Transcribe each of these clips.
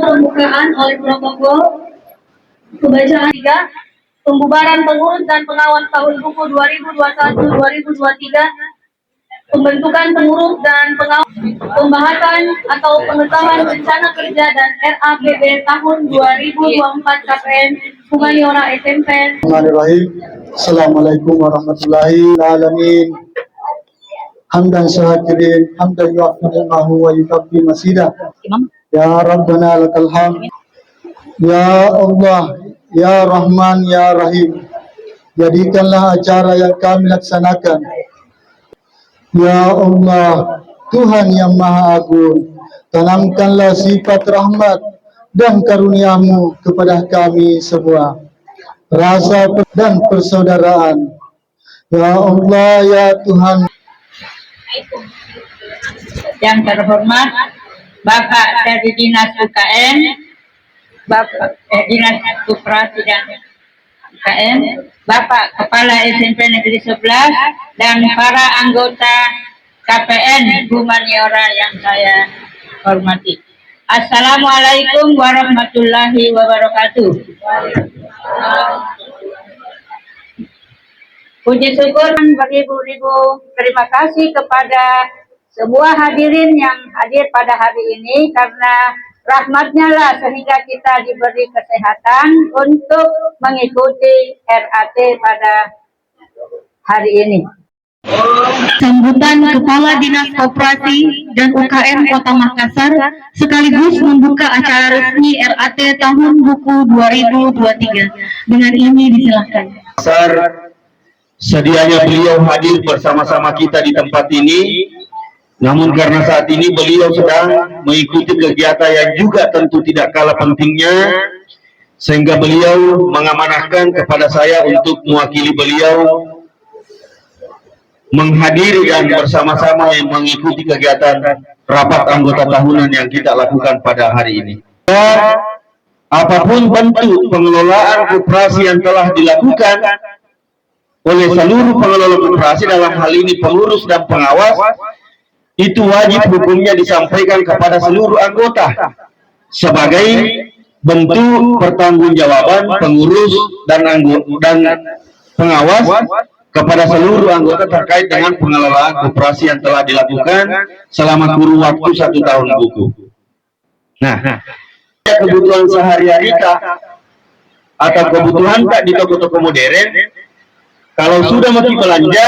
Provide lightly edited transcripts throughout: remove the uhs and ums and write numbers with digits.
pembukaan oleh protokol pembacaan 3, pembubaran pengurus dan pengawas tahun buku 2021-2023, pembentukan pengurus dan pengawas, pembahasan atau pengesahan rencana kerja dan RAPB tahun 2024 KPN Humaniora SMP. Assalamualaikum warahmatullahi wabarakatuh. Hamdan syakirin, hamdan yu'affi ni'mahu wa yukaffi masidah. Ya Rabbana lakal hamd. Ya Allah, Ya Rahman, Ya Rahim, jadikanlah acara yang kami laksanakan. Ya Allah, Tuhan yang Maha Agung, tanamkanlah sifat rahmat dan karuniamu kepada kami semua, rasa dan persaudaraan. Ya Allah, ya Tuhan. Yang terhormat Bapak dari Dinas UKM, Bapak Dinas Koperasi dan UKM, Bapak Kepala SMP Negeri 11, dan para anggota KPN Humaniora yang saya hormati. Assalamualaikum warahmatullahi wabarakatuh. Puji syukur beribu-ribu terima kasih kepada semua hadirin yang hadir pada hari ini, karena rahmatnya lah sehingga kita diberi kesehatan untuk mengikuti RAT pada hari ini. Sambutan Kepala Dinas Koperasi dan UKM Kota Makassar sekaligus membuka acara resmi RAT tahun buku 2023. Dengan ini disilahkan. Sedianya beliau hadir bersama-sama kita di tempat ini, namun karena saat ini beliau sedang mengikuti kegiatan yang juga tentu tidak kalah pentingnya, sehingga beliau mengamanahkan kepada saya untuk mewakili beliau menghadiri dan bersama-sama yang mengikuti kegiatan rapat anggota tahunan yang kita lakukan pada hari ini. Dan apapun bentuk pengelolaan koperasi yang telah dilakukan oleh seluruh pengelola koperasi, dalam hal ini pengurus dan pengawas, itu wajib hukumnya disampaikan kepada seluruh anggota sebagai bentuk pertanggungjawaban pengurus dan pengawas kepada seluruh anggota terkait dengan pengelolaan koperasi yang telah dilakukan selama kurun waktu 1 tahun buku. Nah, kebutuhan sehari-hari atau kebutuhan di toko-toko modern, kalau sudah mesti belanja,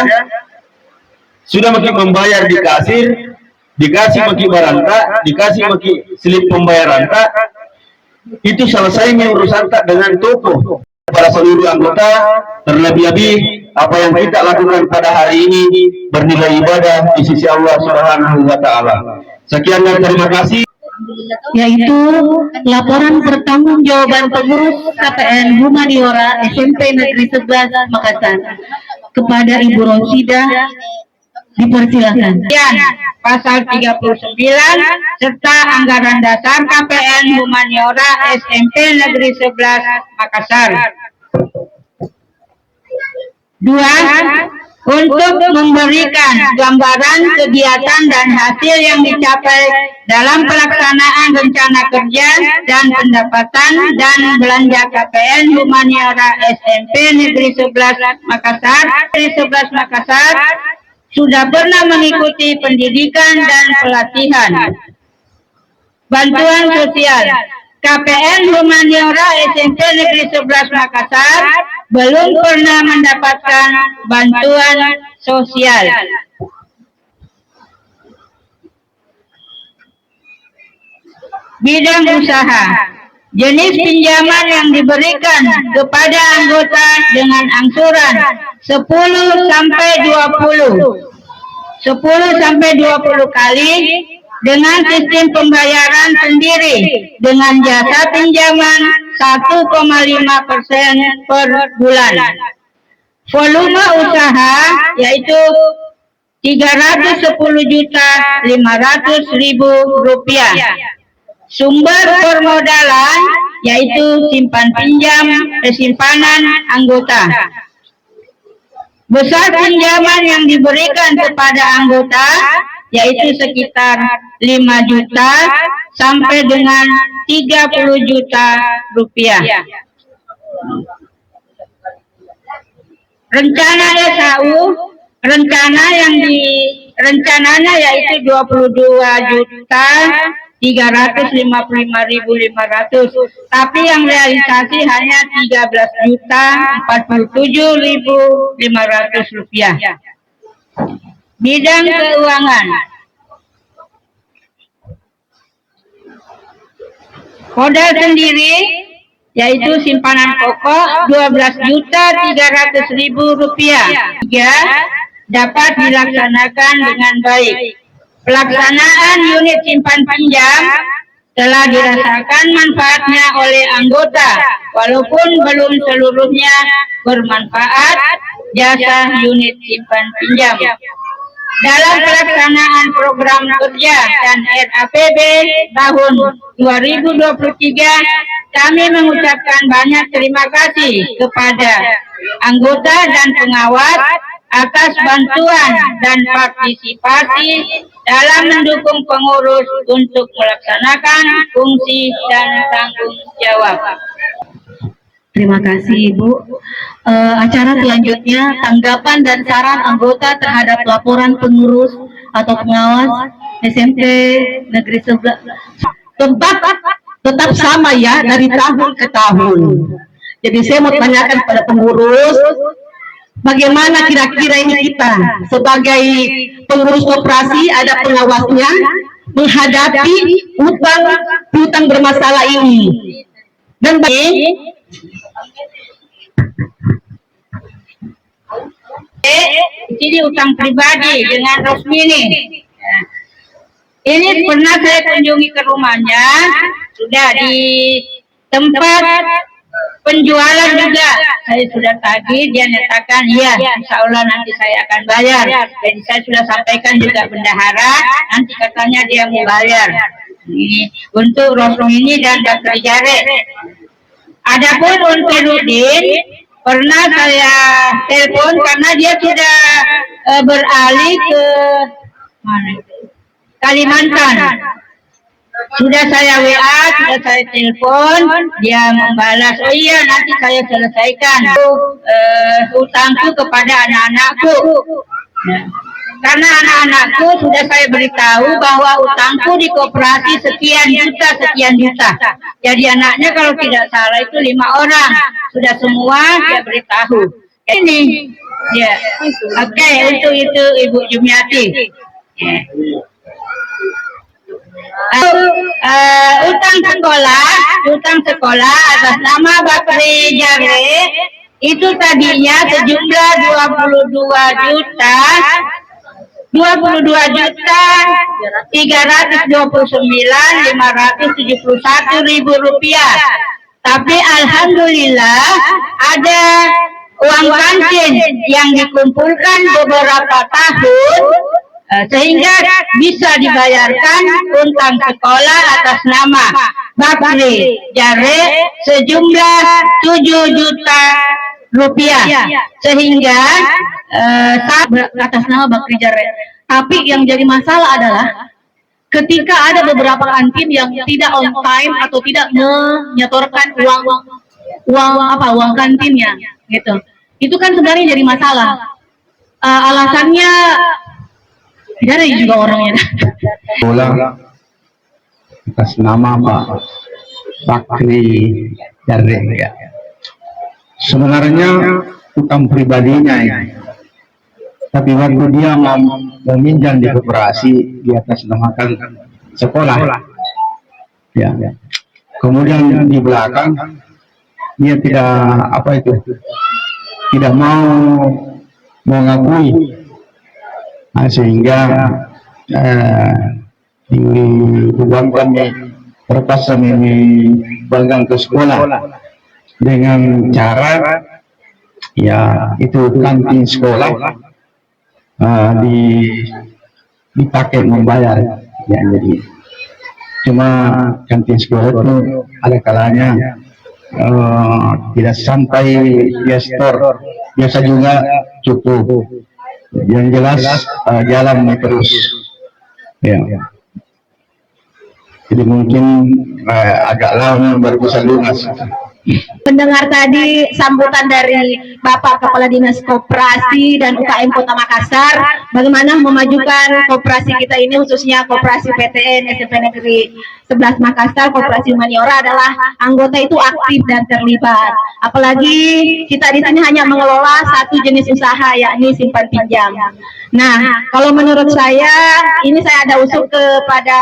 sudah mesti membayar di kasir, dikasih mesti baranta, dikasih mesti slip pembayaran tak, itu selesainya urusan tak dengan toko. Para seluruh anggota, terlebih-lebih apa yang kita lakukan pada hari ini bernilai ibadah di sisi Allah Subhanahu wa Ta'ala. Sekian dan terima kasih. Yaitu laporan pertanggungjawaban pengurus KPN Humaniora SMP Negeri 11 Makassar. Kepada Ibu Rosida dipersilakan. Pasal 39 serta anggaran dasar KPN Humaniora SMP Negeri 11 Makassar. 2. Untuk memberikan gambaran kegiatan dan hasil yang dicapai dalam pelaksanaan rencana kerja dan pendapatan dan belanja KPN Humaniora SMP Negeri 11 Makassar sudah pernah mengikuti pendidikan dan pelatihan. Bantuan sosial KPN Humaniora SMP Negeri 11 Makassar belum pernah mendapatkan bantuan sosial. Bidang usaha, jenis pinjaman yang diberikan kepada anggota dengan angsuran 10 sampai 20 kali dengan sistem pembayaran sendiri dengan jasa pinjaman 1,5% per bulan. Volume usaha yaitu Rp310.500.000. Sumber permodalan yaitu simpanan anggota. Besar pinjaman yang diberikan kepada anggota yaitu sekitar 5 juta sampai dengan 30 juta rupiah. Rencananya yaitu 22.355.500, tapi yang realisasi hanya 13.047.500 rupiah. Bidang keuangan. Modal sendiri yaitu simpanan pokok 12.300.000 rupiah. Dapat dilaksanakan dengan baik. Pelaksanaan unit simpan pinjam telah dirasakan manfaatnya oleh anggota, walaupun belum seluruhnya bermanfaat jasa unit simpan pinjam. Dalam pelaksanaan program kerja dan RAPB tahun 2023, kami mengucapkan banyak terima kasih kepada anggota dan pengawas atas bantuan dan partisipasi dalam mendukung pengurus untuk melaksanakan fungsi dan tanggung jawab. Terima kasih Ibu. Acara selanjutnya tanggapan dan saran anggota terhadap laporan pengurus atau pengawas SMP Negeri 11. Tetap sama ya dari tahun ke tahun. Jadi saya mau tanyakan pada pengurus, bagaimana kira-kira ini kita sebagai pengurus koperasi, ada pengawasnya, menghadapi hutang bermasalah ini. Dan Ini utang pribadi dengan Rosmini. Ini pernah saya kunjungi ke rumahnya, sudah di tempat penjualan juga. Saya sudah tagih, dia nyatakan iya, insya Allah nanti saya akan bayar. Jadi saya sudah sampaikan juga bendahara, nanti katanya dia mau bayar. Ini untuk Rosmini dan Dr. Jare. Adapun untuk Rudin, pernah saya telepon karena dia sudah beralih ke Kalimantan. Sudah saya WA, sudah saya telepon, dia membalas, oh iya nanti saya selesaikan hutangku kepada anak-anakku. Nah, karena anak-anakku sudah saya beritahu bahwa utangku di koperasi sekian juta. Jadi anaknya kalau tidak salah itu 5 orang. Sudah semua dia beritahu. Ini, ya, oke, untuk itu Ibu Jumiati. Utang sekolah atas nama Bakri Jare itu tadinya sejumlah 22.329.571 rupiah. Tapi alhamdulillah ada uang kantin yang dikumpulkan beberapa tahun sehingga bisa dibayarkan utang sekolah atas nama Bakri Jare sejumlah 7 juta rupiah, sehingga atas nama Bakri Jare. Tapi yang jadi masalah adalah ketika ada beberapa kantin yang tidak on time atau tidak menyetorkan uang kantinnya, gitu. Itu kan sebenarnya jadi masalah. Alasannya tidak ada juga orangnya. Bola atas nama Pak Bakri Jare ya. Sebenarnya utang pribadinya ya. Tapi waktu dia meminjam di koperasi di atas namakan sekolah. Ya. Kemudian di belakang dia tidak mau mengakui. Sehingga uang kami terpaksa dibanggang ke sekolah dengan cara ya itu kantin sekolah dipakai membayar ya. Jadi cuma kantin sekolah itu ada kalanya tidak sampai dia store, biasa juga cukup. Yang jelas jalan terus ya. Jadi mungkin agak lama baru bisa lunas. Mendengar tadi sambutan dari Bapak Kepala Dinas Koperasi dan UKM Kota Makassar, bagaimana memajukan koperasi kita ini, khususnya koperasi PTN SMP Negeri 11 Makassar, Koperasi Humaniora adalah anggota itu aktif dan terlibat. Apalagi kita di sini hanya mengelola satu jenis usaha, yakni simpan pinjam. Nah, kalau menurut saya, ini saya ada usul kepada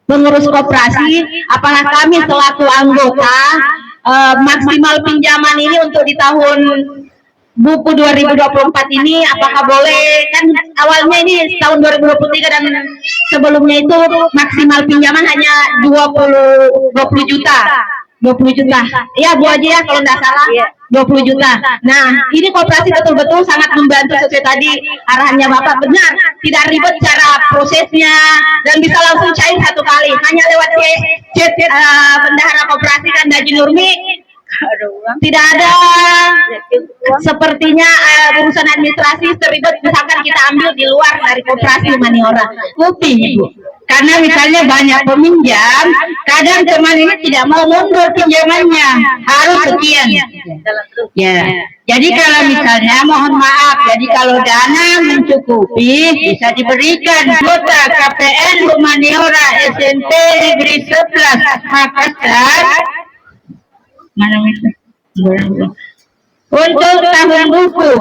pengurus koperasi, apakah kami selaku anggota maksimal pinjaman ini untuk di tahun buku 2024 ini apakah boleh, kan awalnya ini tahun 2023 dan sebelumnya itu maksimal pinjaman hanya 20 juta. Ya Bu Haji ya, kalau nggak salah 20 juta. Nah, ini koperasi betul-betul sangat membantu sesuai tadi arahannya Bapak, benar, tidak ribet cara prosesnya dan bisa langsung cair satu kali hanya lewat chat bendahara koperasi kan Daji Nurmi. Tidak ada sepertinya urusan administrasi seribet misalkan kita ambil di luar dari Koperasi Humaniora. Bukti, Bu. Karena misalnya banyak peminjam, kadang teman ini tidak mau mundur pinjamannya, harus sekian. Ya, jadi kalau misalnya mohon maaf, jadi kalau dana mencukupi bisa diberikan anggota KPN Humaniora SMP Negeri 11 Makassar. Mana itu? Untuk tahun buku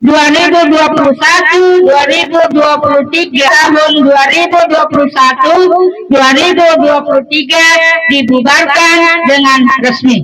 2021, 2023, tahun 2021, 2023 dibubarkan dengan resmi.